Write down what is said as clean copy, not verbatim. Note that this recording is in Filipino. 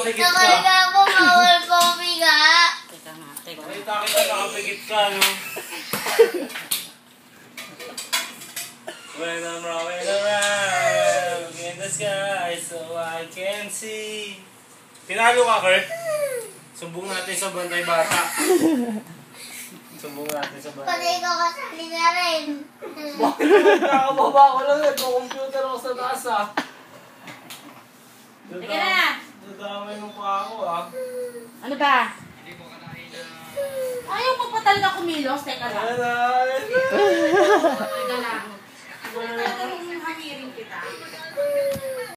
nakapigit ka. Nakaliga ako, bawal po umiga. Teka nga, teka. Nakita kita, nakapigit ka, no? When I'm rolling around in the sky so I can see. Tinalo ka, Kurt? Sumbong natin sa Bantay Bata. Sumbong natin sa Bantay. Pati ikaw kasali na rin. Nakababa ko lang, nagko-computer ako sa taas, ah. Teka na! Dadamay mo pa ako, ah. Ano ba? Ayaw mo pa talaga kumilos? Teka lang. Teka lang. Wala talagang hamirin kita.